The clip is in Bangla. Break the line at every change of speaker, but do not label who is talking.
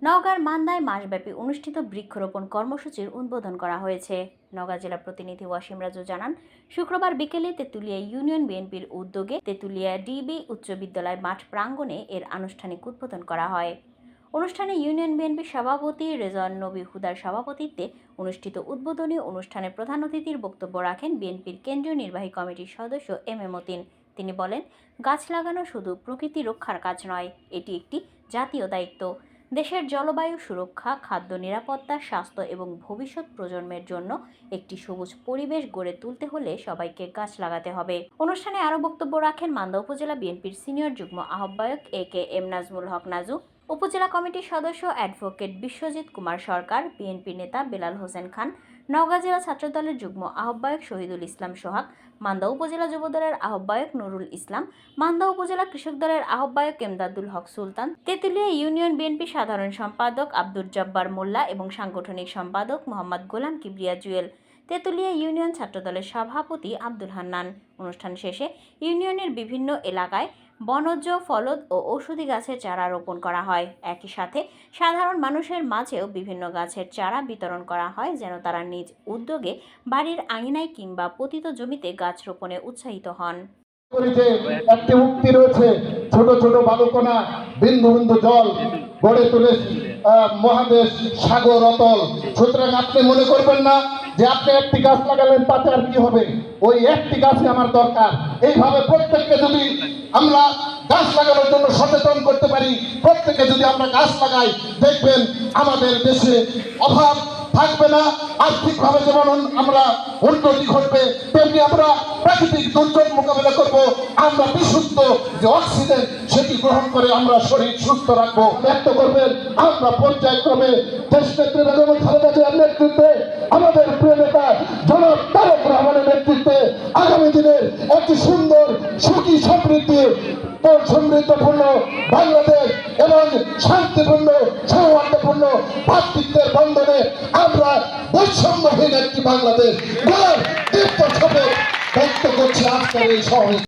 নওগাঁর মান্দায় মাসব্যাপী অনুষ্ঠিত বৃক্ষরোপণ কর্মসূচির উদ্বোধন করা হয়েছে। নওগাঁ জেলা প্রতিনিধি ওয়াসিম রাজু জানান, শুক্রবার বিকেলে তেঁতুলিয়া ইউনিয়ন বিএনপির উদ্যোগে তেঁতুলিয়া ডিবি উচ্চ বিদ্যালয় মাঠ প্রাঙ্গণে এর আনুষ্ঠানিক উদ্বোধন করা হয়। অনুষ্ঠানে ইউনিয়ন বিএনপির সভাপতি রেজওয়ান নবী হুদার সভাপতিত্বে অনুষ্ঠিত উদ্বোধনী অনুষ্ঠানে প্রধান অতিথির বক্তব্য রাখেন বিএনপির কেন্দ্রীয় নির্বাহী কমিটির সদস্য এম এ মতিন। তিনি বলেন, গাছ লাগানো শুধু প্রকৃতি রক্ষার কাজ নয়, এটি একটি জাতীয় দায়িত্ব। দেশের জলবায়ু সুরক্ষা, খাদ্য নিরাপত্তা, স্বাস্থ্য এবং ভবিষ্যৎ প্রজন্মের জন্য একটি সবুজ পরিবেশ গড়ে তুলতে হলে সবাইকে গাছ লাগাতে হবে। অনুষ্ঠানে আরও বক্তব্য রাখেন মান্দা উপজেলা বিএনপির সিনিয়র যুগ্ম আহ্বায়ক এ কে এম নাজমুল হক নাজু, উপজেলা কমিটির সদস্য অ্যাডভোকেট বিশ্বজিৎ কুমার সরকার, বিএনপি নেতা বেলাল হোসেন খান, নওগাঁ জেলা ছাত্রদলের যুগ্ম আহ্বায়ক শহীদুল ইসলাম সোহাগ, মান্দা উপজেলা যুবদলের আহ্বায়ক নুরুল ইসলাম, মান্দা উপজেলা কৃষক দলের আহ্বায়ক এমদাদুল হক সুলতান, তেঁতুলিয়া ইউনিয়ন বিএনপি সাধারণ সম্পাদক আব্দুর জব্বার মোল্লা এবং সাংগঠনিক সম্পাদক মোহাম্মদ গোলাম কিবরিয়া জুয়েল, তেঁতুলিয়া ইউনিয়ন ছাত্রদলের সভাপতি আব্দুল হান্নান। অনুষ্ঠান শেষে ইউনিয়নের বিভিন্ন এলাকায় বনজ, ফলদ ও ঔষধি গাছের চারা রোপণ করা হয়। একই সাথে সাধারণ মানুষের মাঝেও বিভিন্ন গাছের চারা বিতরণ করা হয়, যেন তারা নিজ উদ্যোগে বাড়ির আঙিনায় কিংবা পতিত জমিতে গাছ রোপণে উৎসাহিত হন।
একটি উক্তি রয়েছে, ছোট ছোট বালুকণা বিন্দু বিন্দু জল গড়ে তুলে মহাদেশ সাগর অতল। সুতরাং আপনি মনে করবেন না যে আপনি একটি গাছ লাগালেন তাতে আর কি হবে, ওই একটি গাছই আমার দরকার। এইভাবে প্রত্যেককে যদি আমরা গাছ লাগানোর জন্য সচেতন করতে পারি, প্রত্যেকে যদি আমরা গাছ লাগাই, দেখবেন আমাদের দেশে অভাব থাকবে না। আর্থিকভাবে যেমন আমরা উন্নতি ঘটবে, তেমনি আমরা প্রাকৃতিক দুর্যোগ মোকাবিলা করব। আমরা বিশুদ্ধ যে অক্সিজেন সেটি গ্রহণ করে আমরা শরীর সুস্থ রাখবো। ব্যক্ত করবেন আমরা পর্যায়ক্রমে দেশনেত্রী বেগম খালেদা জিয়ার নেতৃত্বে, আমাদের প্রিয় নেতা জনাব তারেক রহমানের নেতৃত্বে আগামী দিনের একটি সুন্দর, সুখী, সমৃদ্ধপূর্ণ বাংলাদেশ এবং শান্তিপূর্ণ, সৌহার্দ্যপূর্ণ ভাতৃত্বের বন্ধনে আমরা বৈষম্যহীন একটি বাংলাদেশ ব্যক্ত করছি আজকের এই সমাবেশ।